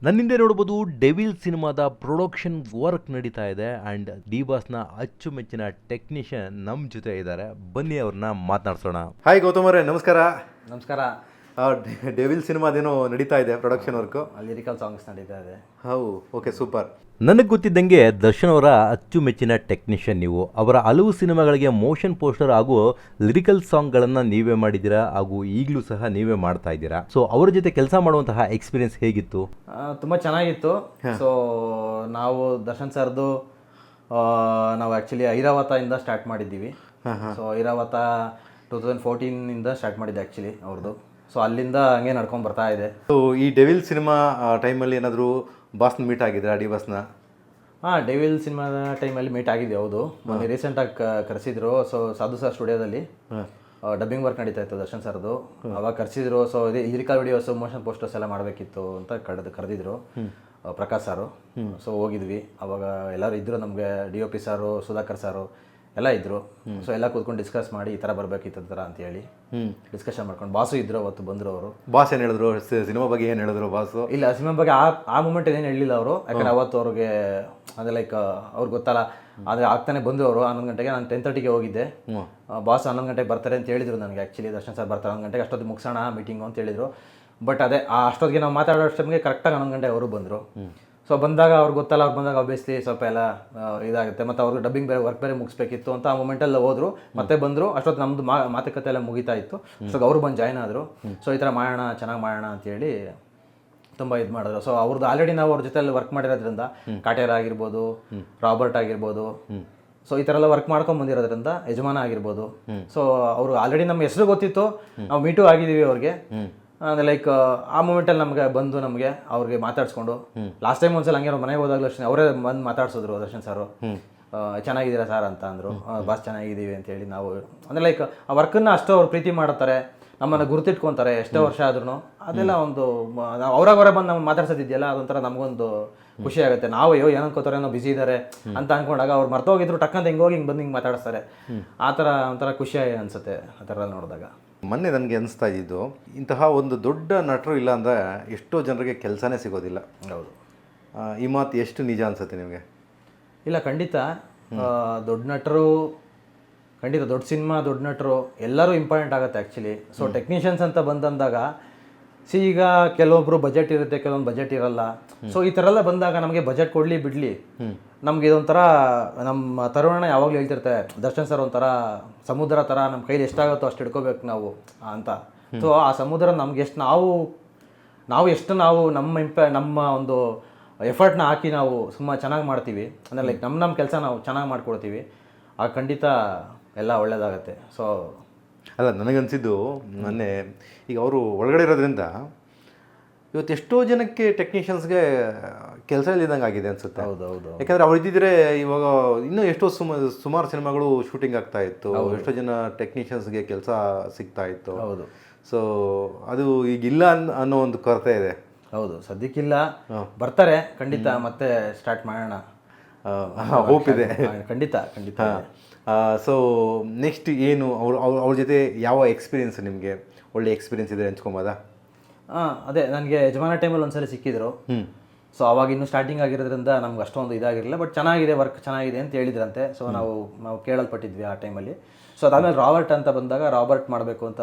ನನ್ನಿಂದ ನೋಡ್ಬೋದು ಡೆವಿಲ್ ಸಿನಿಮಾದ ಪ್ರೊಡಕ್ಷನ್ ವರ್ಕ್ ನಡೀತಾ ಇದೆ ಆ್ಯಂಡ್ ಡಿ ಬಾಸ್ನ ಅಚ್ಚುಮೆಚ್ಚಿನ ಟೆಕ್ನಿಷಿಯನ್ ನಮ್ಮ ಜೊತೆ ಇದ್ದಾರೆ. ಬನ್ನಿ ಅವ್ರನ್ನ ಮಾತನಾಡ್ಸೋಣ. ಹಾಯ್ ಗೌತಮ್ ಅವರೇ, ನಮಸ್ಕಾರ. ನಮಸ್ಕಾರ. ಡೆವಿಲ್ ಸಿನಿಮಾದೇನೋ ನಡೀತಾ ಇದೆ ಪ್ರೊಡಕ್ಷನ್ ವರ್ಕು, ಲಿರಿಕಲ್ ಸಾಂಗ್ಸ್ ನಡೀತಾ ಇದೆ. How okay, super. ನನಗೆ ಗೊತ್ತಿದ್ದಂಗೆ ದರ್ಶನ್ ಅವರ ಅಚ್ಚುಮೆಚ್ಚಿನ ಟೆಕ್ನಿಷಿಯನ್ ನೀವು. ಅವರ ಹಲವು ಸಿನಿಮಾಗಳಿಗೆ ಮೋಷನ್ ಪೋಸ್ಟರ್ ಹಾಗೂ ಲಿರಿಕಲ್ ಸಾಂಗ್ಗಳನ್ನು ನೀವೇ ಮಾಡಿದ್ದೀರಾ ಹಾಗೂ ಈಗಲೂ ಸಹ ನೀವೇ ಮಾಡ್ತಾ ಇದ್ದೀರಾ. ಸೊ ಅವರ ಜೊತೆ ಕೆಲಸ ಮಾಡುವಂತಹ ಎಕ್ಸ್ಪೀರಿಯನ್ಸ್ ಹೇಗಿತ್ತು? ತುಂಬ ಚೆನ್ನಾಗಿತ್ತು. ಸೊ ನಾವು ದರ್ಶನ್ ಸರ್ದು ನಾವು ಆ್ಯಕ್ಚುಲಿ ಐರಾವತದಿಂದ ಸ್ಟಾರ್ಟ್ ಮಾಡಿದ್ದೀವಿ. ಸೊ ಐರಾವತ 2014 ಸ್ಟಾರ್ಟ್ ಮಾಡಿದ್ದೆ ಆ್ಯಕ್ಚುಲಿ ಅವ್ರದ್ದು. ಸೊ ಅಲ್ಲಿಂದ ಹಂಗೆ ನಡ್ಕೊಂಡು ಬರ್ತಾ ಇದೆ. ಸೊ ಈ ಡೆವಿಲ್ ಸಿನಿಮಾ ಟೈಮಲ್ಲಿ ಏನಾದರೂ ಬಾಸ್ನ ಮೀಟ್ ಆಗಿದ್ದೀರಾ? ಡಿ ಬಾಸ್ನ? ಡೆವಿಲ್ ಸಿನಿಮಾದ ಟೈಮಲ್ಲಿ ಮೀಟ್ ಆಗಿದ್ವಿ. ಹೌದು, ಮೊನ್ನೆ ರೀಸೆಂಟಾಗಿ ಕರೆಸಿದ್ರು. ಸೊ ಸಾಧು ಸರ್ ಸ್ಟುಡಿಯೋದಲ್ಲಿ ಡಬ್ಬಿಂಗ್ ವರ್ಕ್ ನಡೀತಾ ಇತ್ತು ದರ್ಶನ್ ಸರ್ದು. ಅವಾಗ ಕರೆಸಿದ್ರು. ಸೊ ಇದೇ ಲಿರಿಕಲ್ ವಿಡಿಯೋಸ್, ಮೋಷನ್ ಪೋಸ್ಟರ್ಸ್ ಎಲ್ಲ ಮಾಡಬೇಕಿತ್ತು ಅಂತ ಕರೆದಿದ್ರು ಪ್ರಕಾಶ್ ಸಾರು. ಸೊ ಹೋಗಿದ್ವಿ. ಅವಾಗ ಎಲ್ಲರೂ ಇದ್ದರು, ನಮಗೆ DOP ಸಾರು, ಸುಧಾಕರ್ ಸಾರು ಎಲ್ಲ ಇದ್ದರು. ಸೊ ಎಲ್ಲ ಕೂತ್ಕೊಂಡು ಡಿಸ್ಕಸ್ ಮಾಡಿ ಈ ಥರ ಬರಬೇಕಿತ್ತು ಥರ ಅಂತೇಳಿ ಡಿಸ್ಕಷನ್ ಮಾಡ್ಕೊಂಡು ಬಾಸು ಇದ್ರು. ಅವತ್ತು ಬಂದರು ಅವರು. ಬಾಸ್ ಏನು ಹೇಳಿದ್ರು? ಸಿನಿಮಾ ಬಗ್ಗೆ ಏನು ಹೇಳಿದ್ರು ಬಾಸು? ಇಲ್ಲ, ಸಿನಿಮಾ ಬಗ್ಗೆ ಆ ಮೂಮೆಂಟ್ ಏನು ಹೇಳಿಲ್ಲ ಅವರು. ಯಾಕಂದರೆ ಅವತ್ತು ಅವ್ರಿಗೆ ಅದೇ ಲೈಕ್ ಅವ್ರಿಗೆ ಗೊತ್ತಲ್ಲ. ಆದರೆ ಆಗ್ತಾನೆ ಬಂದರು ಅವರು 11 ಗಂಟೆಗೆ. ನಾನು 10:30ಗೆ ಹೋಗಿದ್ದೆ. ಬಾಸ್ 11 ಗಂಟೆಗೆ ಬರ್ತಾರೆ ಅಂತ ಹೇಳಿದರು ನನಗೆ. ಆ್ಯಕ್ಚುಲಿ ದರ್ಶನ್ ಸರ್ ಬರ್ತಾರೆ 11 ಗಂಟೆಗೆ, ಅಷ್ಟೊತ್ತಿಗೆ ಮುಗಿಸೋಣ ಮೀಟಿಂಗು ಅಂತ ಹೇಳಿದರು. ಬಟ್ ಅದೇ ಅಷ್ಟೊತ್ತಿಗೆ ನಾವು ಮಾತಾಡೋ ಅಷ್ಟೊತ್ತಿಗೆ ಕರೆಕ್ಟಾಗಿ 11 ಗಂಟೆಗೆ ಅವರು ಬಂದರು. ಸೊ ಬಂದಾಗ ಅವ್ರಿಗೆ ಗೊತ್ತಲ್ಲ, ಅವ್ರು ಬಂದಾಗ ಆಬ್ವಿಯಸ್ಲಿ ಸ್ವಲ್ಪ ಎಲ್ಲ ಇದಾಗುತ್ತೆ. ಮತ್ತು ಅವ್ರಿಗೆ ಡಬ್ಬಿಂಗ್ ಬೇರೆ ವರ್ಕ್ ಬೇರೆ ಮುಗಿಸ್ಬೇಕಿತ್ತು ಅಂತ ಆ ಮೂಮೆಂಟಲ್ಲಿ ಹೋದರು. ಮತ್ತೆ ಬಂದರು. ಅಷ್ಟೊತ್ತು ನಮ್ಮದು ಮಾತುಕತೆ ಎಲ್ಲ ಮುಗಿತಾ ಇತ್ತು. ಸೊ ಅವರು ಬಂದು ಜಾಯ್ನ್ ಆದರು. ಸೊ ಈ ಥರ ಮಾಡೋಣ, ಚೆನ್ನಾಗಿ ಮಾಡೋಣ ಅಂತೇಳಿ ತುಂಬ ಇದು ಮಾಡಿದ್ರು. ಸೊ ಅವ್ರದ್ದು ಆಲ್ರೆಡಿ ನಾವು ಅವ್ರ ಜೊತೆಲಿ ವರ್ಕ್ ಮಾಡಿರೋದ್ರಿಂದ, ಕಾಟೇರ ಆಗಿರ್ಬೋದು, ರಾಬರ್ಟ್ ಆಗಿರ್ಬೋದು, ಸೊ ಈ ಥರ ಎಲ್ಲ ವರ್ಕ್ ಮಾಡ್ಕೊಂಡು ಬಂದಿರೋದ್ರಿಂದ, ಯಜಮಾನ ಆಗಿರ್ಬೋದು. ಸೊ ಅವರು ಆಲ್ರೆಡಿ ನಮ್ಮ ಹೆಸರು ಗೊತ್ತಿತ್ತು, ನಾವು ಮೀಟು ಆಗಿದ್ದೀವಿ ಅವ್ರಿಗೆ. ಲೈಕ್ ಆ ಮೂಮೆಂಟಲ್ಲಿ ನಮಗೆ ಬಂದು ನಮಗೆ ಅವ್ರಿಗೆ ಮಾತಾಡ್ಸ್ಕೊಂಡು, ಲಾಸ್ಟ್ ಟೈಮ್ ಒಂದ್ಸಲ ಹಂಗೆ ಮನೆಗೆ ಹೋದಾಗಲೂ ಅಷ್ಟೇ ಅವರೇ ಬಂದು ಮಾತಾಡ್ಸಿದ್ರು ದರ್ಶನ್ ಸಾರು. ಚೆನ್ನಾಗಿದ್ದೀರಾ ಸರ್ ಅಂತ ಅಂದರು. ಬಾಸ್ ಚೆನ್ನಾಗಿದ್ದೀವಿ ಅಂತೇಳಿ. ನಾವು ಅಂದರೆ ಲೈಕ್ ಆ ವರ್ಕನ್ನು ಅಷ್ಟು ಅವ್ರು ಪ್ರೀತಿ ಮಾಡುತ್ತಾರೆ, ನಮ್ಮನ್ನು ಗುರುತಿಟ್ಕೊತಾರೆ ಎಷ್ಟೋ ವರ್ಷ ಆದ್ರೂ. ಅದೆಲ್ಲ ಒಂದು ಅವ್ರಾಗವರೇ ಬಂದು ನಾವು ಮಾತಾಡ್ಸೋದಿದೆಯಲ್ಲ, ಅದೊಂಥರ ನಮಗೊಂದು ಖುಷಿ ಆಗುತ್ತೆ. ನಾವು ಏನು ಅನ್ಕೋತಾರೆ, ನಾವು ಬಿಸಿ ಇದ್ದಾರೆ ಅಂತ ಅನ್ಕೊಂಡಾಗ ಅವ್ರು ಮರ್ತೋಗಿದ್ರು, ಟಕ್ಕಂತ ಹಿಂಗೆ ಹೋಗಿ ಹಿಂಗೆ ಬಂದು ಹಿಂಗೆ ಮಾತಾಡಿಸ್ತಾರೆ. ಆ ಥರ ಒಂಥರ ಖುಷಿ ಅನಿಸುತ್ತೆ ಆ ಥರ ನೋಡಿದಾಗ. ಮೊನ್ನೆ ನನಗೆ ಅನಿಸ್ತಾ ಇದ್ದು, ಇಂತಹ ಒಂದು ದೊಡ್ಡ ನಟರು ಇಲ್ಲ ಅಂದರೆ ಎಷ್ಟೋ ಜನರಿಗೆ ಕೆಲಸನೇ ಸಿಗೋದಿಲ್ಲ. ಹೌದು, ಈ ಮಾತು ಎಷ್ಟು ನಿಜ ಅನಿಸುತ್ತೆ ನಿಮಗೆ? ಇಲ್ಲ, ಖಂಡಿತ ದೊಡ್ಡ ನಟರು, ಖಂಡಿತ ದೊಡ್ಡ ಸಿನಿಮಾ, ದೊಡ್ಡ ನಟರು ಎಲ್ಲರೂ ಇಂಪಾರ್ಟೆಂಟ್ ಆಗುತ್ತೆ ಆ್ಯಕ್ಚುಲಿ. ಸೊ ಟೆಕ್ನಿಷಿಯನ್ಸ್ ಅಂತ ಬಂದಂದಾಗ ಈಗ ಕೆಲವೊಬ್ರು ಬಜೆಟ್ ಇರುತ್ತೆ, ಕೆಲವೊಂದು ಬಜೆಟ್ ಇರಲ್ಲ. ಸೊ ಈ ಥರ ಎಲ್ಲ ಬಂದಾಗ ನಮಗೆ ಬಜೆಟ್ ಕೊಡಲಿ ಬಿಡಲಿ, ನಮ್ಗೆ ಇದೊಂಥರ ನಮ್ಮ ತರುಣ ಯಾವಾಗಲೂ ಹೇಳ್ತಿರ್ತಾರೆ, ದರ್ಶನ್ ಸರ್ ಒಂಥರ ಸಮುದ್ರ ಥರ, ನಮ್ಮ ಕೈಲಿ ಎಷ್ಟಾಗುತ್ತೋ ಅಷ್ಟು ಹಿಡ್ಕೋಬೇಕು ನಾವು ಅಂತ. ಸೊ ಆ ಸಮುದ್ರ ನಮ್ಗೆ ಎಷ್ಟು ನಾವು ನಮ್ಮ ಒಂದು ಎಫರ್ಟ್ನ ಹಾಕಿ ನಾವು ಚೆನ್ನಾಗಿ ಮಾಡ್ತೀವಿ ಅಂದರೆ ಲೈಕ್ ನಮ್ಮ ಕೆಲಸ ನಾವು ಚೆನ್ನಾಗಿ ಮಾಡ್ಕೊಡ್ತೀವಿ, ಆಗ ಖಂಡಿತ ಎಲ್ಲ ಒಳ್ಳೆಯದಾಗತ್ತೆ. ಸೊ ಅಲ್ಲ, ನನಗನ್ಸಿದ್ದು ಮೊನ್ನೆ ಈಗ ಅವರು ಒಳಗಡೆ ಇರೋದ್ರಿಂದ ಇವತ್ತು ಎಷ್ಟೋ ಜನಕ್ಕೆ ಟೆಕ್ನಿಷಿಯನ್ಸ್ಗೆ ಕೆಲಸ ಇಲ್ದಂಗೆ ಆಗಿದೆ ಅನ್ಸುತ್ತೆ. ಹೌದು. ಯಾಕಂದರೆ ಅವ್ರು ಇದ್ದಿದ್ರೆ ಇವಾಗ ಇನ್ನೂ ಎಷ್ಟೋ ಸುಮಾರು ಸಿನಿಮಾಗಳು ಶೂಟಿಂಗ್ ಆಗ್ತಾ ಇತ್ತು, ಎಷ್ಟೋ ಜನ ಟೆಕ್ನಿಷಿಯನ್ಸ್ಗೆ ಕೆಲಸ ಸಿಗ್ತಾ ಇತ್ತು. ಹೌದು. ಸೊ ಅದು ಈಗಿಲ್ಲ ಅನ್ನೋ ಒಂದು ಕೊರತೆ ಇದೆ. ಹೌದು, ಸದ್ಯಕ್ಕಿಲ್ಲ, ಬರ್ತಾರೆ ಖಂಡಿತ, ಮತ್ತೆ ಸ್ಟಾರ್ಟ್ ಮಾಡೋಣ, ಹೋಪ್ ಇದೆ. ಖಂಡಿತ. ಸೊ ನೆಕ್ಸ್ಟ್ ಏನು ಅವ್ರ ಜೊತೆ ಯಾವ ಎಕ್ಸ್ಪೀರಿಯನ್ಸ್ ನಿಮಗೆ ಒಳ್ಳೆ ಎಕ್ಸ್ಪೀರಿಯನ್ಸ್ ಇದೆ ಹಂಚ್ಕೊಬೋದಾ? ಅದೇ ನನಗೆ ಯಜಮಾನ ಟೈಮಲ್ಲಿ ಒಂದ್ಸಲ ಸಿಕ್ಕಿದ್ರು. ಸೊ ಅವಾಗ ಇನ್ನೂ ಸ್ಟಾರ್ಟಿಂಗ್ ಆಗಿರೋದ್ರಿಂದ ನಮ್ಗೆ ಅಷ್ಟೊಂದು ಇದಾಗಿರಲಿಲ್ಲ, ಬಟ್ ಚೆನ್ನಾಗಿದೆ, ವರ್ಕ್ ಚೆನ್ನಾಗಿದೆ ಅಂತ ಹೇಳಿದ್ರಂತೆ. ಸೊ ನಾವು ಕೇಳಲ್ಪಟ್ಟಿದ್ವಿ ಆ ಟೈಮಲ್ಲಿ. ಸೊ ಅದಾದಮೇಲೆ ರಾಬರ್ಟ್ ಅಂತ ಬಂದಾಗ, ರಾಬರ್ಟ್ ಮಾಡಬೇಕು ಅಂತ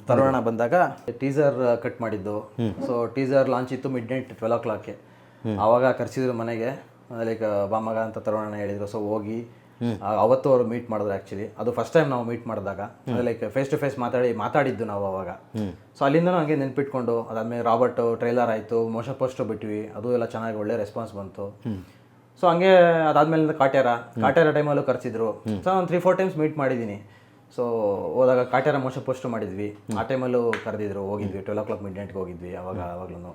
ತರುಣ ಬಂದಾಗ ಟೀಸರ್ ಕಟ್ ಮಾಡಿದ್ದು. ಸೊ ಟೀಸರ್ ಲಾಂಚ್ ಇತ್ತು ಮಿಡ್ನೈಟ್ 12 o'clock. ಆವಾಗ ಕರೆಸಿದ್ರು ಮನೆಗೆ, ಲೈಕ್ ಬಾಮಗ ಅಂತ ತರುಣ ಹೇಳಿದರು. ಸೊ ಹೋಗಿ ಅವತ್ತು ಅವರು ಮೀಟ್ ಮಾಡಿದ್ರು. ಆ್ಯಕ್ಚುಲಿ ಅದು ಫಸ್ಟ್ ಟೈಮ್ ನಾವು ಮೀಟ್ ಮಾಡಿದಾಗ, ಲೈಕ್ ಫೇಸ್ ಟು ಫೇಸ್ ಮಾತಾಡಿದ್ದು ನಾವು ಅವಾಗ. ಸೊ ಅಲ್ಲಿಂದನೂ ಹಂಗೆ ನೆನ್ಪಿಟ್ಕೊಂಡು, ಅದಾದಮೇಲೆ ರಾಬರ್ಟ್ ಟ್ರೈಲರ್ ಆಯಿತು, ಮೋಷನ್ ಪೋಸ್ಟರ್ ಬಿಟ್ವಿ, ಅದು ಎಲ್ಲ ಚೆನ್ನಾಗಿ ಒಳ್ಳೆ ರೆಸ್ಪಾನ್ಸ್ ಬಂತು. ಸೊ ಹಂಗೆ ಅದಾದಮೇಲೆ ಕಾಟೇರ ಟೈಮಲ್ಲೂ ಕರೆಸಿದ್ರು. ಸೊ ನಾನು 3-4 ಟೈಮ್ಸ್ ಮೀಟ್ ಮಾಡಿದ್ದೀನಿ. ಸೊ ಹೋದಾಗ ಕಾಟೇರ ಮೋಷನ್ ಪೋಸ್ಟರ್ ಮಾಡಿದ್ವಿ, ಆ ಟೈಮಲ್ಲೂ ಕರೆದಿದ್ರು, ಹೋಗಿದ್ವಿ 12 o'clock ಮಿಡ್ನೈಟ್ಗೆ ಹೋಗಿದ್ವಿ ಅವಾಗಲೂ.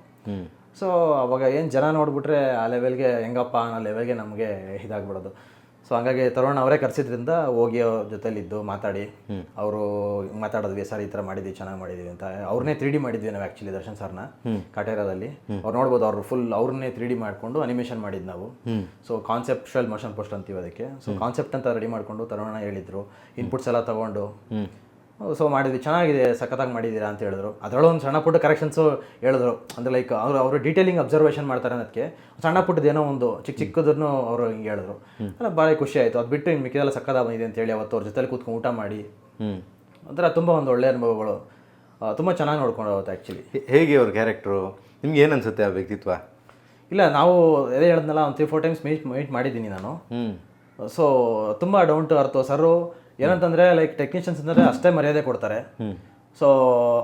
ಸೊ ಅವಾಗ ಏನು ಜನ ನೋಡಿಬಿಟ್ರೆ ಆ ಲೆವೆಲ್ಗೆ ಹೆಂಗಪ್ಪ ಅನ್ನೋ ಲೆವೆಲ್ಗೆ ನಮಗೆ ಇದಾಗ್ಬಿಡೋದು. ಸೊ ಹಂಗಾಗಿ ತರುಣ್ ಅವರೇ ಕರೆಸಿದ್ರಿಂದ ಹೋಗಿ ಅವ್ರ ಜೊತೆಲಿದ್ದು ಮಾತಾಡಿ, ಅವರು ಮಾತಾಡಿದ್ವಿ, ಸರ್ ಈ ಥರ ಮಾಡಿದ್ವಿ, ಚೆನ್ನಾಗಿ ಮಾಡಿದ್ವಿ ಅಂತ. ಅವ್ರನ್ನೇ 3D ಮಾಡಿದ್ವಿ ನಾವು ಆ್ಯಕ್ಚುಲಿ ದರ್ಶನ್ ಸರ್ನ ಕಾಟೇರದಲ್ಲಿ. ಅವ್ರು ನೋಡ್ಬೋದು, ಅವ್ರು ಫುಲ್ ಅವ್ರನ್ನೇ 3D ಮಾಡಿಕೊಂಡು ಅನಿಮೇಷನ್ ಮಾಡಿದ್ದು ನಾವು. ಸೊ ಕಾನ್ಸೆಪ್ಚುಯಲ್ ಮೋಷನ್ ಪೋಸ್ಟ್ ಅಂತೀವಿ ಅದಕ್ಕೆ. ಸೊ ಕಾನ್ಸೆಪ್ಟ್ ಅಂತ ರೆಡಿ ಮಾಡಿಕೊಂಡು ತರುಣ ಹೇಳಿದ್ರು, ಇನ್ಪುಟ್ಸ್ ಎಲ್ಲ ತೊಗೊಂಡು ಸೊ ಮಾಡಿದ್ವಿ, ಚೆನ್ನಾಗಿದೆ, ಸಖತ್ತಾಗಿ ಮಾಡಿದ್ದೀರಾ ಅಂತ ಹೇಳಿದ್ರು. ಅದರಲ್ಲೂ ಒಂದು ಸಣ್ಣ ಪುಟ್ಟ ಕರೆಕ್ಷನ್ಸು ಹೇಳಿದ್ರು. ಅಂದರೆ ಲೈಕ್ ಅವರು ಡೀಟೇಲಿಂಗ್ ಅಬ್ಸರ್ವೇಷನ್ ಮಾಡ್ತಾರೆ ಅನ್ನೋದಕ್ಕೆ ಸಣ್ಣ ಪುಟ್ಟದ್ದು ಏನೋ ಒಂದು ಚಿಕ್ಕದನ್ನು ಅವರು ಹಿಂಗೆ ಹೇಳಿದ್ರು. ಅಲ್ಲ ಭಾರಿ ಖುಷಿ ಆಯಿತು. ಅದು ಬಿಟ್ಟು ಇನ್ನು ಮಿಕ್ಕಿದೆಲ್ಲ ಸಕ್ಕತ್ತಾಗಿ ಬಂದಿದೆ ಅಂತೇಳಿ ಅವತ್ತು ಅವ್ರ ಜೊತೆಲಿ ಕೂತ್ಕೊಂಡು ಊಟ ಮಾಡಿ ಒಂಥರ ತುಂಬ ಒಂದು ಒಳ್ಳೆಯ ಅನುಭವಗಳು. ತುಂಬ ಚೆನ್ನಾಗಿ ನೋಡ್ಕೊಂಡು ಅವತ್ತು ಆ್ಯಕ್ಚುಲಿ. ಹೇಗೆ ಅವ್ರ ಕ್ಯಾರೆಕ್ಟ್ರು ನಿಮ್ಗೆ ಏನು ಅನಿಸುತ್ತೆ ಆ ವ್ಯಕ್ತಿತ್ವ? ಇಲ್ಲ, ನಾವು ಅದೇ ಹೇಳಿದ್ನಲ್ಲ, ಒಂದು 3-4 ಟೈಮ್ಸ್ ಮೀಟ್ ಮಾಡಿದ್ದೀನಿ ನಾನು. ಸೊ ತುಂಬ ಡೌನ್ ಟು ಅರ್ತ್ ಸರು. ಏನಂತಂದರೆ ಲೈಕ್ ಟೆಕ್ನಿಷಿಯನ್ಸ್ ಅಂದರೆ ಅಷ್ಟೇ ಮರ್ಯಾದೆ ಕೊಡ್ತಾರೆ. ಸೊ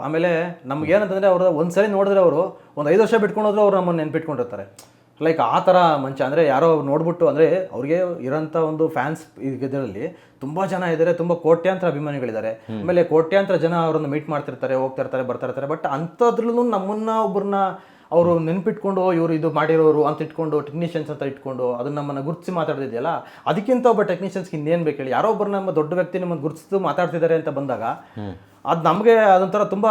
ಆಮೇಲೆ ನಮ್ಗೆ ಏನಂತಂದರೆ ಅವರು ಒಂದ್ಸರಿ ನೋಡಿದ್ರೆ ಅವರು ಒಂದು 5 ವರ್ಷ ಬಿಟ್ಕೊಂಡೋದ್ರು ಅವ್ರು ನಮ್ಮನ್ನು ನೆನ್ಪಿಟ್ಕೊಂಡಿರ್ತಾರೆ. ಲೈಕ್ ಆ ಥರ ಮಂಚ. ಅಂದರೆ ಯಾರೋ ನೋಡ್ಬಿಟ್ಟು, ಅಂದರೆ ಅವ್ರಿಗೆ ಇರೋಂಥ ಒಂದು ಫ್ಯಾನ್ಸ್ ಇದರಲ್ಲಿ ತುಂಬ ಜನ ಇದ್ದಾರೆ, ತುಂಬ ಕೋಟ್ಯಾಂತರ ಅಭಿಮಾನಿಗಳಿದ್ದಾರೆ. ಆಮೇಲೆ ಕೋಟ್ಯಾಂತರ ಜನ ಅವ್ರನ್ನ ಮೀಟ್ ಮಾಡ್ತಿರ್ತಾರೆ, ಹೋಗ್ತಿರ್ತಾರೆ, ಬರ್ತಿರ್ತಾರೆ. ಬಟ್ ಅಂಥದ್ರಲ್ಲೂ ನಮ್ಮನ್ನ ಒಬ್ಬರನ್ನ ಅವರು ನೆನ್ಪಿಟ್ಕೊಂಡು ಇವರು ಇದು ಮಾಡಿರೋರು ಅಂತ ಇಟ್ಕೊಂಡು ಟೆಕ್ನಿಷಿಯನ್ಸ್ ಅಂತ ಇಟ್ಕೊಂಡು ಅದನ್ನ ನಮ್ಮನ್ನು ಗುರುತಿಸಿ ಮಾತಾಡ್ತಿದೆಯಲ್ಲ, ಅದಕ್ಕಿಂತ ಒಬ್ಬ ಟೆಕ್ನಿಷಿಯನ್ಸ್ಗೆ ಇನ್ನೇನು ಬೇಕು ಹೇಳಿ? ಯಾರೋ ಒಬ್ಬರು ನಮ್ಮ ದೊಡ್ಡ ವ್ಯಕ್ತಿ ನಮ್ಮನ್ನು ಗುರುತಿಸಿದು ಮಾತಾಡ್ತಿದ್ದಾರೆ ಅಂತ ಬಂದಾಗ ಅದು ನಮಗೆ ಅದೊಂಥರ ತುಂಬ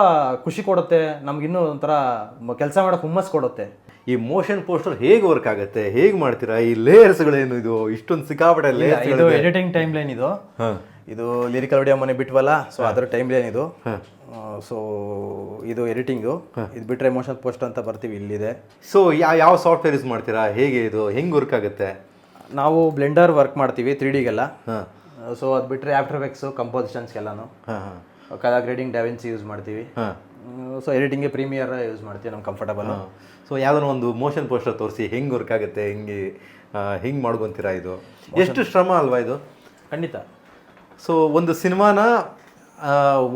ಖುಷಿ ಕೊಡುತ್ತೆ. ನಮ್ಗಿನ್ನೂ ಒಂಥರ ಕೆಲಸ ಮಾಡೋಕೆ ಹುಮ್ಮಸ್ ಕೊಡುತ್ತೆ. ಈ ಮೋಷನ್ ಪೋಸ್ಟರ್ ಹೇಗೆ ವರ್ಕ್ ಆಗುತ್ತೆ, ಹೇಗೆ ಮಾಡ್ತೀರಾ? ಈ ಲೇಯರ್ಸ್ಗಳೇನು ಇದು ಇಷ್ಟೊಂದು ಸಿಕ್ಕಾಪಟ್ಟೆ ಲೇಯರ್ಸ್? ಇದು ಎಡಿಟಿಂಗ್ ಟೈಮ್ ಲೈನ್. ಇದು ಲಿರಿಕಲ್ ವಿಡಿಯೋ ಮನೆ ಬಿಟ್ವಲ್ಲ, ಸೊ ಅದರ ಟೈಮ್ ಲೈನ್ ಇದು. ಸೊ ಇದು ಎಡಿಟಿಂಗು. ಇದು ಬಿಟ್ಟರೆ ಮೋಷನ್ ಪೋಸ್ಟ್ ಅಂತ ಬರ್ತೀವಿ, ಇಲ್ಲಿದೆ. ಸೊ ಯಾವ ಸಾಫ್ಟ್ವೇರ್ ಯೂಸ್ ಮಾಡ್ತೀರಾ? ಹೇಗೆ ಇದು ಹೆಂಗೆ ವರ್ಕ್ ಆಗುತ್ತೆ? ನಾವು ಬ್ಲೆಂಡರ್ ವರ್ಕ್ ಮಾಡ್ತೀವಿ 3Dಗೆಲ್ಲ. ಸೊ ಅದು ಬಿಟ್ಟರೆ ಆಫ್ಟರ್ ಎಫೆಕ್ಟ್ಸು, ಕಂಪೋಸಿಷನ್ಸ್ಗೆಲ್ಲನೂ, ಕಲರ್ ಗ್ರೇಡಿಂಗ್, ಡ್ಯಾವಿನ್ಸಿ ಯೂಸ್ ಮಾಡ್ತೀವಿ. ಸೊ ಎಡಿಟಿಂಗ್ಗೆ ಪ್ರೀಮಿಯರ್ ಯೂಸ್ ಮಾಡ್ತೀವಿ, ನಮ್ಗೆ ಕಂಫರ್ಟಬಲ್. ಸೊ ಯಾವುದೋ ಒಂದು ಮೋಷನ್ ಪೋಸ್ಟರ್ ತೋರಿಸಿ ಹೆಂಗೆ ವರ್ಕ್ ಆಗುತ್ತೆ, ಹೆಂಗೆ ಮಾಡ್ಕೊತೀರಾ? ಇದು ಎಷ್ಟು ಶ್ರಮ ಅಲ್ವಾ ಇದು? ಖಂಡಿತ. ಸೊ ಒಂದು ಸಿನಿಮಾನ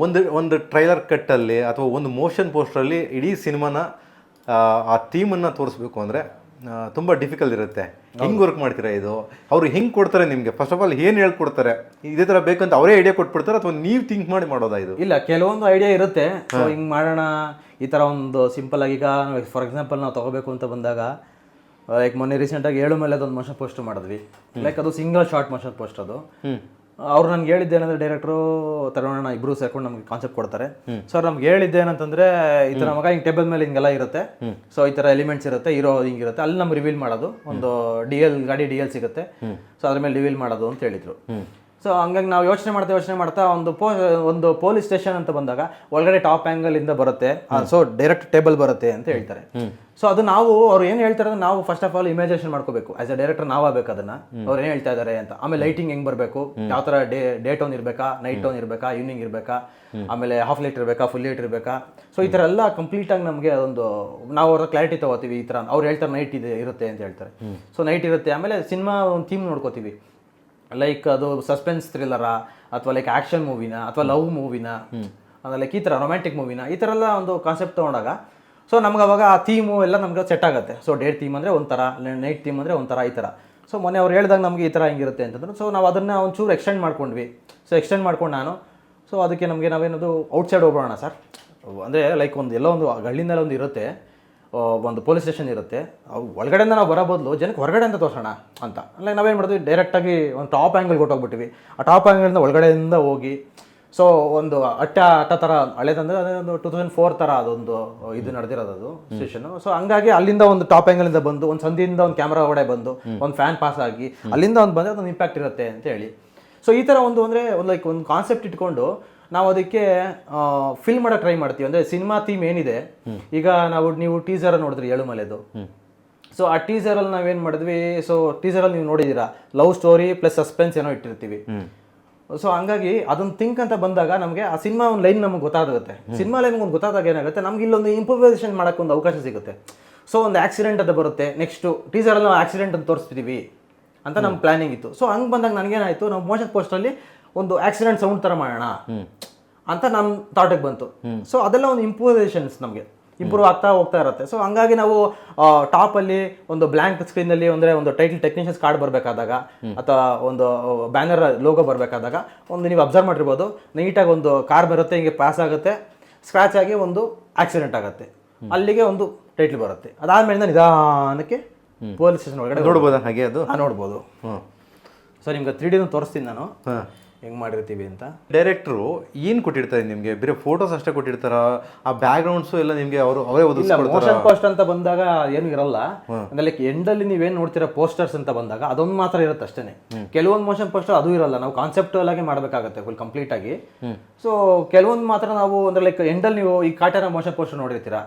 ಒಂದು ಟ್ರೈಲರ್ ಕಟ್ಟಲ್ಲಿ ಅಥವಾ ಒಂದು ಮೋಷನ್ ಪೋಸ್ಟ್ರಲ್ಲಿ ಇಡೀ ಸಿನಿಮಾನ ಆ ಥೀಮನ್ನು ತೋರಿಸ್ಬೇಕು ಅಂದರೆ ತುಂಬ ಡಿಫಿಕಲ್ಟ್ ಇರುತ್ತೆ. ಹೆಂಗೆ ವರ್ಕ್ ಮಾಡ್ತೀರಾ ಇದು? ಅವ್ರು ಹೆಂಗೆ ಕೊಡ್ತಾರೆ ನಿಮಗೆ? ಫಸ್ಟ್ ಆಫ್ ಆಲ್ ಏನು ಹೇಳ್ಕೊಡ್ತಾರೆ? ಇದೇ ಥರ ಬೇಕಂತ ಅವರೇ ಐಡಿಯಾ ಕೊಟ್ಬಿಡ್ತಾರೆ ಅಥವಾ ನೀವು ಥಿಂಕ್ ಮಾಡಿ ಮಾಡೋದಾ ಇದು? ಇಲ್ಲ, ಕೆಲವೊಂದು ಐಡಿಯಾ ಇರುತ್ತೆ. ಸೊ ಹಿಂಗೆ ಮಾಡೋಣ, ಈ ಥರ ಒಂದು ಸಿಂಪಲ್ ಆಗಿ. ಈಗ ಫಾರ್ ಎಕ್ಸಾಂಪಲ್ ನಾವು ತೊಗೋಬೇಕು ಅಂತ ಬಂದಾಗ, ಲೈಕ್ ಮೊನ್ನೆ ರೀಸೆಂಟಾಗಿ 7 ಮೇಲೆ ಅದೊಂದು ಮೋಷನ್ ಪೋಸ್ಟ್ ಮಾಡಿದ್ವಿ. ಲೈಕ್ ಅದು ಸಿಂಗಲ್ ಶಾರ್ಟ್ ಮೋಷನ್ ಪೋಸ್ಟ್. ಅದು ಅವ್ರು ನನ್ಗೆ ಹೇಳಿದ್ದೇನಂದ್ರೆ, ಡೈರೆಕ್ಟ್ರು ತರೋಣ ಇಬ್ರು ಸೇರ್ಕೊಂಡು ನಮ್ಗೆ ಕಾನ್ಸೆಪ್ಟ್ ಕೊಡ್ತಾರೆ. ಸೊ ನಮ್ಗೆ ಹೇಳಿದ್ದೇನಂತಂದ್ರೆ, ಈ ಥರ ಮಗ ಹಿಂಗೆ ಟೇಬಲ್ ಮೇಲೆ ಹಿಂಗೆಲ್ಲ ಇರುತ್ತೆ, ಸೊ ಈ ಥರ ಎಲಿಮೆಂಟ್ಸ್ ಇರುತ್ತೆ, ಹೀರೋ ಹಿಂಗಿರುತ್ತೆ, ಅಲ್ಲಿ ನಮ್ಗೆ ರಿವೀಲ್ ಮಾಡೋದು. ಒಂದು ಗಾಡಿ DL ಸಿಗುತ್ತೆ, ಸೊ ಅದ್ರ ಮೇಲೆ ರಿವೀಲ್ ಮಾಡೋದು ಅಂತ ಹೇಳಿದ್ರು. ಸೊ ಹಂಗಾಗಿ ನಾವು ಯೋಚನೆ ಮಾಡ್ತಾ ಒಂದು ಪೊಲೀಸ್ ಸ್ಟೇಷನ್ ಅಂತ ಬಂದಾಗ ಒಳಗಡೆ ಟಾಪ್ ಆ್ಯಂಗಲ್ ಇಂದ ಬರುತ್ತೆ, ಸೊ ಡೈರೆಕ್ಟ್ ಟೇಬಲ್ ಬರುತ್ತೆ ಅಂತ ಹೇಳ್ತಾರೆ. ಸೊ ಅದು ನಾವು ಅವ್ರು ಏನು ಹೇಳ್ತಾರೆ ಅಂದ್ರೆ, ನಾವು ಫಸ್ಟ್ ಆಫ್ ಆಲ್ ಇಮ್ಯಾಜಿನೇಷನ್ ಮಾಡ್ಕೋಬೇಕು ಆಸ್ ಎ ಡೈರೆಕ್ಟರ್. ನಾವಾಗಬೇಕು ಅದನ್ನ, ಅವ್ರು ಏನು ಹೇಳ್ತಾ ಇದ್ದಾರೆ ಅಂತ. ಆಮೇಲೆ ಲೈಟಿಂಗ್ ಹೆಂಗ್ ಬರಬೇಕು, ಯಾವ ಥರ ಡೇ ಟೋನ್ ಇರಬೇಕಾ, ನೈಟ್ ಟೋನ್ ಇರಬೇಕಾ, ಈವ್ನಿಂಗ್ ಇರಬೇಕಾ, ಆಮೇಲೆ ಹಾಫ್ ಲೈಟ್ ಇರಬೇಕಾ, ಫುಲ್ ಲೈಟ್ ಇರಬೇಕಾ. ಸೊ ಈ ಥರ ಎಲ್ಲ ಕಂಪ್ಲೀಟಾಗಿ ನಮಗೆ ಅದೊಂದು ನಾವು ಅವ್ರ ಕ್ಲಾರಿಟಿ ತಗೋತೀವಿ. ಈ ಥರ ಅವ್ರು ಹೇಳ್ತಾರೆ ನೈಟ್ ಇರುತ್ತೆ ಅಂತ ಹೇಳ್ತಾರೆ. ಸೊ ನೈಟ್ ಇರುತ್ತೆ. ಆಮೇಲೆ ಸಿನಿಮಾ ಒಂದು ಥೀಮ್ ನೋಡ್ಕೋತೀವಿ. ಲೈಕ್ ಅದು ಸಸ್ಪೆನ್ಸ್ ಥ್ರಿಲ್ಲರಾ, ಅಥವಾ ಲೈಕ್ ಆ್ಯಕ್ಷನ್ ಮೂವಿನ, ಅಥವಾ ಲವ್ ಮೂವಿನ, ಲೈಕ್ ಈ ಥರ ರೊಮ್ಯಾಂಟಿಕ್ ಮೂವಿನ, ಈ ಥರ ಎಲ್ಲ ಒಂದು ಕಾನ್ಸೆಪ್ಟ್ ತೊಗೊಂಡಾಗ ಸೊ ನಮ್ಗೆ ಅವಾಗ ಆ ಥೀಮು ಎಲ್ಲ ನಮ್ಗೆ ಸೆಟ್ ಆಗುತ್ತೆ. ಸೊ ಡೇ ಥೀಮ್ ಅಂದರೆ ಒಂಥರ, ನೈಟ್ ಥೀಮ್ ಅಂದರೆ ಒಂಥರ, ಈ ಥರ. ಸೊ ಮೊನ್ನೆ ಅವ್ರು ಹೇಳಿದಾಗ ನಮಗೆ ಈ ಥರ ಹಿಂಗಿರುತ್ತೆ ಅಂತಂದ್ರೆ, ಸೊ ನಾವು ಅದನ್ನು ಒಂಚೂರು ಎಕ್ಸ್ಟೆಂಡ್ ಮಾಡ್ಕೊಂಡ್ವಿ. ಸೊ ಎಕ್ಸ್ಟೆಂಡ್ ಮಾಡ್ಕೊಂಡು ನಾನು, ಸೊ ಅದಕ್ಕೆ ನಮಗೆ ನಾವೇನದು ಔಟ್ಸೈಡ್ ಹೋಗೋಣ ಸರ್. ಅಂದರೆ ಲೈಕ್ ಎಲ್ಲೋ ಒಂದು ಹಳ್ಳಿನೆಲ್ಲ ಒಂದು ಇರುತ್ತೆ, ಒಂದು ಪೊಲೀಸ್ ಸ್ಟೇಷನ್ ಇರುತ್ತೆ. ಒಳಗಡೆಯಿಂದ ನಾವು ಬರೋ ಬದಲು ಜನಕ್ಕೆ ಹೊರಗಡೆಯಿಂದ ತೋರಿಸೋಣ ಅಂತ. ಅಲ್ಲ ನಾವೇನು ಮಾಡಿದ್ವಿ, ಡೈರೆಕ್ಟಾಗಿ ಒಂದು ಟಾಪ್ ಆ್ಯಂಗಲ್ಗೆ ಹೊಟ್ಟೋಗ್ಬಿಟ್ಟಿವಿ. ಆ ಟಾಪ್ ಆ್ಯಂಗಲಿಂದ ಒಳಗಡೆಯಿಂದ ಹೋಗಿ, ಸೊ ಒಂದು ಅಟ್ಟ ಥರ ಹಳೇದಂದರೆ ಅದೊಂದು 2004 ಥರ ಅದೊಂದು ಇದು ನಡೆದಿರೋದು ಅದು ಸ್ಟೇಷನು. ಸೊ ಹಂಗಾಗಿ ಅಲ್ಲಿಂದ ಒಂದು ಟಾಪ್ ಆ್ಯಂಗಲಿಂದ ಬಂದು, ಒಂದು ಸಂದಿಯಿಂದ ಒಂದು ಕ್ಯಾಮ್ರಾ ಒಳಗಡೆ ಬಂದು, ಒಂದು ಫ್ಯಾನ್ ಪಾಸ್ ಆಗಿ ಅಲ್ಲಿಂದ ಒಂದು ಬಂದರೆ ಅದೊಂದು ಇಂಪ್ಯಾಕ್ಟ್ ಇರುತ್ತೆ ಅಂತ ಹೇಳಿ. ಸೊ ಈ ಥರ ಅಂದರೆ ಲೈಕ್ ಒಂದು ಕಾನ್ಸೆಪ್ಟ್ ಇಟ್ಕೊಂಡು ನಾವು ಅದಕ್ಕೆ ಫಿಲ್ ಮಾಡೋಕೆ ಟ್ರೈ ಮಾಡ್ತೀವಿ. ಅಂದರೆ ಸಿನಿಮಾ ಥೀಮ್ ಏನಿದೆ, ಈಗ ನೀವು ಟೀಸರ್ ನೋಡಿದ್ರಿ 7 ಮಲೆದು. ಸೊ ಆ ಟೀಸರಲ್ಲಿ ನಾವೇನು ಮಾಡಿದ್ವಿ, ಸೊ ಟೀಸರಲ್ಲಿ ನೀವು ನೋಡಿದ್ದೀರಾ, ಲವ್ ಸ್ಟೋರಿ ಪ್ಲಸ್ ಸಸ್ಪೆನ್ಸ್ ಏನೋ ಇಟ್ಟಿರ್ತೀವಿ. ಸೊ ಹಂಗಾಗಿ ಅದೊಂದು ಥಿಂಕ್ ಅಂತ ಬಂದಾಗ ನಮಗೆ ಆ ಸಿನಿಮಾ ಒಂದು ಲೈನ್ ನಮಗೆ ಗೊತ್ತಾಗುತ್ತೆ. ಸಿನಿಮಾ ಲೈನ್ ಒಂದು ಗೊತ್ತಾದಾಗ ಏನಾಗುತ್ತೆ, ನಮ್ಗೆ ಇಲ್ಲೊಂದು ಇಂಪ್ರೂವೈಸೇಷನ್ ಮಾಡೋಕ್ಕೆ ಒಂದು ಅವಕಾಶ ಸಿಗುತ್ತೆ. ಸೊ ಒಂದು ಆಕ್ಸಿಡೆಂಟ್ ಅದು ಬರುತ್ತೆ, ನೆಕ್ಸ್ಟು ಟೀಸರಲ್ಲಿ ನಾವು ಆಕ್ಸಿಡೆಂಟ್ ಅಂತ ತೋರಿಸ್ತಿದ್ದೀವಿ ಅಂತ ನಮ್ಮ ಪ್ಲಾನಿಂಗ್ ಇತ್ತು. ಸೊ ಹಂಗೆ ಬಂದಾಗ ನನಗೇನಾಯಿತು, ನಾವು ಮೋಷನ್ ಪೋಸ್ಟಲ್ಲಿ ಒಂದು ಆಕ್ಸಿಡೆಂಟ್ ಸೌಂಡ್ ಥರ ಮಾಡೋಣ ಅಂತ ನಮ್ಮ ಥಾಟಿಗೆ ಬಂತು. ಸೊ ಅದೆಲ್ಲ ಒಂದು ಇಂಪ್ರೂವೈಸೇಷನ್ಸ್ ನಮಗೆ ಇಂಪ್ರೂವ್ ಆಗ್ತಾ ಹೋಗ್ತಾ ಇರುತ್ತೆ. ಸೊ ಹಂಗಾಗಿ ನಾವು ಟಾಪಲ್ಲಿ ಒಂದು ಬ್ಲ್ಯಾಂಕ್ ಸ್ಕ್ರೀನಲ್ಲಿ ಅಂದರೆ ಒಂದು ಟೈಟಲ್ ಟೆಕ್ನಿಷಿಯನ್ಸ್ ಕಾರ್ಡ್ ಬರಬೇಕಾದಾಗ, ಅಥವಾ ಒಂದು ಬ್ಯಾನರ್ ಲೋಗೋ ಬರಬೇಕಾದಾಗ, ಒಂದು ನೀವು ಅಬ್ಸರ್ವ್ ಮಾಡಿರ್ಬೋದು, ನೀಟಾಗಿ ಒಂದು ಕಾರ್ ಬರುತ್ತೆ, ಹಿಂಗೆ ಪಾಸ್ ಆಗುತ್ತೆ, ಸ್ಕ್ರಾಚ್ ಆಗಿ ಒಂದು ಆಕ್ಸಿಡೆಂಟ್ ಆಗುತ್ತೆ, ಅಲ್ಲಿಗೆ ಒಂದು ಟೈಟ್ಲ್ ಬರುತ್ತೆ. ಅದಾದ್ಮೇಲೆ ನಿಧಾನಕ್ಕೆ ಪೊಲೀಸ್ ಸ್ಟೇಷನ್ ಒಳಗಡೆ ನೋಡ್ಬೋದಾ? ಹಾಗೆ ಅದು ನೋಡ್ಬೋದು. ಸೊ ನಿಮ್ಗೆ 3D ತೋರಿಸ್ತೀನಿ ನಾನು. ಹೆಂಗೆ ಮಾಡಿರ್ತೀವಿ ಅಂತ. ಡೈರೆಕ್ಟ್ರು ಏನು ಕೊಟ್ಟಿರ್ತಾರೆ ನಿಮಗೆ? ಬೇರೆ ಫೋಟೋಸ್ ಅಷ್ಟೇ ಕೊಟ್ಟಿರ್ತಾರ? ಆ ಬ್ಯಾಕ್ಗ್ರೌಂಡ್ಸು ಎಲ್ಲ ನಿಮಗೆ ಅವರೇ ಒದಗಿಸ್ಕೊಡ್ತಾರಾ? ಮೋಷನ್ ಪೋಸ್ಟ್ ಅಂತ ಬಂದಾಗ ಏನು ಇರಲ್ಲ. ಅಂದ್ರೆ ಲೈಕ್ ಎಂಡಲ್ಲಿ ನೀವೇನು ನೋಡ್ತೀರಾ ಪೋಸ್ಟರ್ಸ್ ಅಂತ ಬಂದಾಗ ಅದೊಂದು ಮಾತ್ರ ಇರುತ್ತೆ ಅಷ್ಟೇ. ಕೆಲವೊಂದು ಮೋಷನ್ ಪೋಸ್ಟರ್ ಅದು ಇರಲ್ಲ, ನಾವು ಕಾನ್ಸೆಪ್ಟುವಲ್ ಆಗಿ ಮಾಡಬೇಕಾಗುತ್ತೆ ಫುಲ್ ಕಂಪ್ಲೀಟ್ ಆಗಿ. ಸೊ ಕೆಲವೊಂದು ಮಾತ್ರ ನಾವು ಅಂದ್ರೆ ಲೈಕ್ ಎಂಡಲ್ಲಿ ನೀವು ಈ ಕಾಟನ ಮೋಷನ್ ಪೋಸ್ಟರ್ ನೋಡಿರ್ತೀರಾ,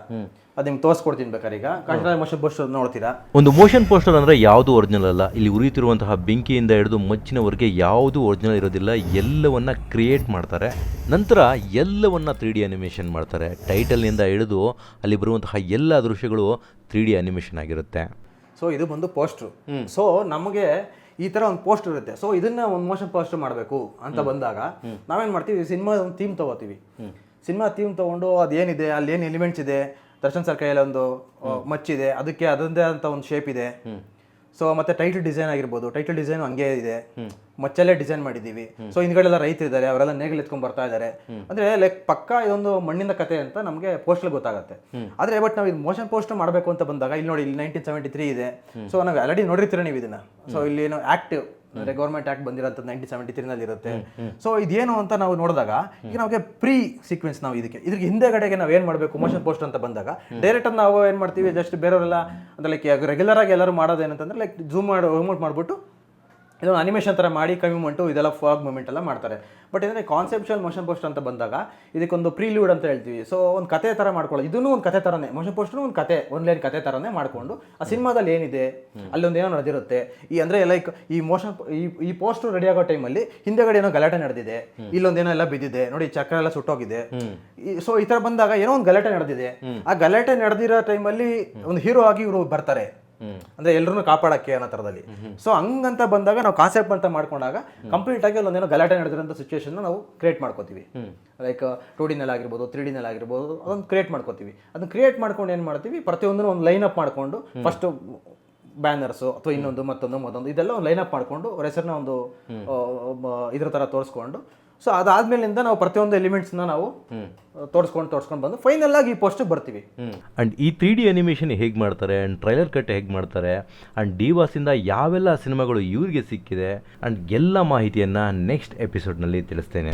ಅದು ನಿಮ್ಗೆ ತೋರಿಸ್ಕೊಡ್ತೀನಿ ಬೇಕಾದ್ರೆ. ಈಗ ಕಾಟನ ಮೋಷನ್ ಪೋಸ್ಟರ್ ನೋಡ್ತೀರಾ. ಒಂದು ಮೋಷನ್ ಪೋಸ್ಟರ್ ಅಂದರೆ ಯಾವುದು ಒರಿಜಿನಲ್ ಅಲ್ಲ. ಇಲ್ಲಿ ಉರಿಯುತ್ತಿರುವಂತಹ ಬೆಂಕಿಯಿಂದ ಹಿಡಿದು ಮಚ್ಚಿನವರೆಗೆ ಯಾವುದು ಒರಿಜಿನಲ್ ಇರೋದಿಲ್ಲ. ಎಲ್ಲವನ್ನ ಕ್ರಿಯೇಟ್ ಮಾಡ್ತಾರೆ, ನಂತರ ಎಲ್ಲವನ್ನ 3D ಅನಿಮೇಷನ್ ಮಾಡ್ತಾರೆ. ಟೈಟಲ್ನಿಂದ ಹಿಡಿದು ಅಲ್ಲಿ ಬರುವಂತಹ ಎಲ್ಲ ದೃಶ್ಯಗಳು 3D ಅನಿಮೇಷನ್ ಆಗಿರುತ್ತೆ. ಸೊ ಇದು ಬಂದು ಪೋಸ್ಟ್ರು. ಸೊ ನಮಗೆ ಈ ಥರ ಒಂದು ಪೋಸ್ಟರ್ ಇರುತ್ತೆ. ಸೊ ಇದನ್ನ ಒಂದು ಮೋಷನ್ ಪೋಸ್ಟರ್ ಮಾಡಬೇಕು ಅಂತ ಬಂದಾಗ ನಾವೇನು ಮಾಡ್ತೀವಿ, ಸಿನಿಮಾ ಒಂದು ಥೀಮ್ ತೊಗೋತೀವಿ. ಸಿನಿಮಾ ಥೀಮ್ ತೊಗೊಂಡು ಅದೇನಿದೆ, ಅಲ್ಲಿ ಏನು ಎಲಿಮೆಂಟ್ಸ್ ಇದೆ, ದರ್ಶನ್ ಸರ್ ಕೈಯಲ್ಲಿ ಒಂದು ಮಚ್ಚಿದೆ, ಅದಕ್ಕೆ ಅದರದ್ದೇ ಅಂತ ಒಂದು ಶೇಪ್ ಇದೆ. ಸೊ ಮತ್ತೆ ಟೈಟಲ್ ಡಿಸೈನ್ ಆಗಿರ್ಬೋದು, ಟೈಟಲ್ ಡಿಸೈನ್ ಹಂಗೆ ಇದೆ, ಮಚ್ಚಲ್ಲೇ ಡಿಸೈನ್ ಮಾಡಿದ್ದೀವಿ. ಸೊ ಹಿಂದ್ಗಡೆಲ್ಲ ರೈತರಿದ್ದಾರೆ, ಅವರೆಲ್ಲ ನೇಗಿಲು ಎತ್ಕೊಂಡ್ ಬರ್ತಾ ಇದ್ದಾರೆ. ಅಂದ್ರೆ ಲೈಕ್ ಪಕ್ಕ ಇದೊಂದು ಮಣ್ಣಿನ ಕತೆ ಅಂತ ನಮಗೆ ಪೋಸ್ಟರ್ ಗೊತ್ತಾಗುತ್ತೆ. ಆದ್ರೆ ಬಟ್ ನಾವು ಇದು ಮೋಷನ್ ಪೋಸ್ಟರ್ ಮಾಡಬೇಕು ಅಂತ ಬಂದಾಗ ಇಲ್ಲಿ ನೋಡಿ, ಇಲ್ಲಿ 1973 ಇದೆ. ಸೊ ನಾವು ಆಲ್ರೆಡಿ ನೋಡಿರ್ತೀರ ನೀವು ಇದನ್ನ. ಸೊ ಇಲ್ಲಿ ಏನೋ ಆಕ್ಟ್ ಅಂದ್ರೆ ಗೌರ್ಮೆಂಟ್ ಆಕ್ಟ್ ಬಂದಿರೋಂಥದ್ದು 1973 ಇರುತ್ತೆ. ಸೊ ಇದೇನು ಅಂತ ನಾವು ನೋಡಿದಾಗ ಈಗ ನಮಗೆ ಪ್ರೀ ಸೀಕ್ವೆನ್ಸ್, ನಾವು ಇದ್ರ ಹಿಂದೆಗಡೆಗೆ ನಾವು ಏನು ಮಾಡಬೇಕು ಮೋಷನ್ ಪೋಸ್ಟರ್ ಅಂತ ಬಂದಾಗ ಡೈರೆಕ್ಟ್ ನಾವು ಏನು ಮಾಡ್ತೀವಿ, ಜಸ್ಟ್ ಬೇರೆಯವರೆಲ್ಲ ಅಂದ್ರೆ ಲೈಕ್ ರೆಗ್ಯುಲರ್ ಆಗಿ ಎಲ್ಲರೂ ಮಾಡೋದು ಏನಂತಂದ್ರೆ ಲೈಕ್ ಝೂಮ್ ಮಾಡಿಬಿಟ್ಟು ಇದೊಂದು ಅನಿಮೇಷನ್ ಥರ ಮಾಡಿ ಕಮ್ಮಿ ಮೂಮೆಂಟು ಇದೆಲ್ಲ ಫಾಗ್ ಮೂಮೆಂಟ್ ಎಲ್ಲ ಮಾಡ್ತಾರೆ. ಬಟ್ ಇದರಲ್ಲಿ ಕಾನ್ಸೆಪ್ಚುವಲ್ ಮೋಷನ್ ಪೋಸ್ಟರ್ ಅಂತ ಬಂದಾಗ ಇದಕ್ಕೊಂದು ಪ್ರೀಲ್ಯೂಡ್ ಅಂತ ಹೇಳ್ತೀವಿ. ಸೊ ಒಂದು ಕತೆ ಥರ ಮಾಡ್ಕೊಳ್ಳೋದು, ಇದೂ ಒಂದು ಕತೆ ಥರನೇ, ಮೋಷನ್ ಪೋಸ್ಟರ್ ಒಂದು ಕತೆ, ಒಂದು ಲೈನ್ ಕತೆ ಥರನೇ ಮಾಡಿಕೊಂಡು ಆ ಸಿನಿಮಾದಲ್ಲಿ ಏನಿದೆ ಅಲ್ಲೊಂದು ಏನೋ ನಡೆದಿರುತ್ತೆ. ಈ ಅಂದರೆ ಲೈಕ್ ಈ ಈ ಪೋಸ್ಟರ್ ರೆಡಿ ಆಗೋ ಟೈಮಲ್ಲಿ ಹಿಂದೆಗಡೆ ಏನೋ ಗಲಾಟೆ ನಡೆದಿದೆ, ಇಲ್ಲೊಂದೇನೋ ಎಲ್ಲ ಬಿದ್ದಿದೆ ನೋಡಿ, ಚಕ್ರ ಎಲ್ಲ ಸುಟ್ಟೋಗಿದೆ. ಸೊ ಈ ಥರ ಬಂದಾಗ ಏನೋ ಒಂದು ಗಲಾಟೆ ನಡೆದಿದೆ. ಆ ಗಲಾಟೆ ನಡೆದಿರೋ ಟೈಮಲ್ಲಿ ಒಂದು ಹೀರೋ ಆಗಿ ಇವರು ಬರ್ತಾರೆ, ಅಂದ್ರೆ ಎಲ್ಲರೂ ಕಾಪಾಡಕ್ಕೆ ಅನ್ನೋ ಥರದಲ್ಲಿ. ಸೊ ಹಂಗಂತ ಬಂದಾಗ ನಾವು ಕಾನ್ಸೆಪ್ಟ್ ಅಂತ ಮಾಡ್ಕೊಂಡಾಗ ಕಂಪ್ಲೀಟ್ ಆಗಿ ಅಲ್ಲೊಂದೇನೋ ಗಲಾಟೆ ನಡೆದಿರೋಂಥ ಸಿಚುವೇಶನ್ ನಾವು ಕ್ರಿಯೇಟ್ ಮಾಡ್ಕೋತೀವಿ. ಲೈಕ್ 2D ಆಗಿರ್ಬೋದು, 3D ಆಗಿರ್ಬೋದು, ಅದೊಂದು ಕ್ರಿಯೇಟ್ ಮಾಡ್ಕೋತೀವಿ. ಅದನ್ನ ಕ್ರಿಯೇಟ್ ಮಾಡ್ಕೊಂಡು ಏನು ಮಾಡ್ತೀವಿ, ಪ್ರತಿಯೊಂದನ್ನು ಒಂದು ಲೈನ್ ಅಪ್ ಮಾಡಿಕೊಂಡು ಫಸ್ಟ್ ಬ್ಯಾನರ್ಸು ಅಥವಾ ಇನ್ನೊಂದು ಮತ್ತೊಂದು ಇದೆಲ್ಲ ಒಂದು ಲೈನ್ ಅಪ್ ಮಾಡಿಕೊಂಡು ಅವ್ರ ಹೆಸರನ್ನ ಒಂದು ಇದ್ರ ಥರ ತೋರಿಸ್ಕೊಂಡು, ಸೊ ಅದಾದ್ಮೇಲಿಂದ ನಾವು ಪ್ರತಿಯೊಂದು ಎಲಿಮೆಂಟ್ಸ್ನ ನಾವು ತೋರಿಸ್ಕೊಂಡು ಬಂದು ಫೈನಲ್ ಆಗಿ ಈ ಪೋಸ್ಟಿಗೆ ಬರ್ತೀವಿ. ಆ್ಯಂಡ್ ಈ 3D ಅನಿಮೇಷನ್ ಹೇಗೆ ಮಾಡ್ತಾರೆ, ಆ್ಯಂಡ್ ಟ್ರೈಲರ್ ಕಟ್ ಹೇಗೆ ಮಾಡ್ತಾರೆ, ಆ್ಯಂಡ್ ಡಿವಾಸಿಂದ ಯಾವೆಲ್ಲ ಸಿನಿಮಾಗಳು ಇವ್ರಿಗೆ ಸಿಕ್ಕಿದೆ, ಆ್ಯಂಡ್ ಎಲ್ಲ ಮಾಹಿತಿಯನ್ನು ನೆಕ್ಸ್ಟ್ ಎಪಿಸೋಡ್ನಲ್ಲಿ ತಿಳಿಸ್ತೇನೆ.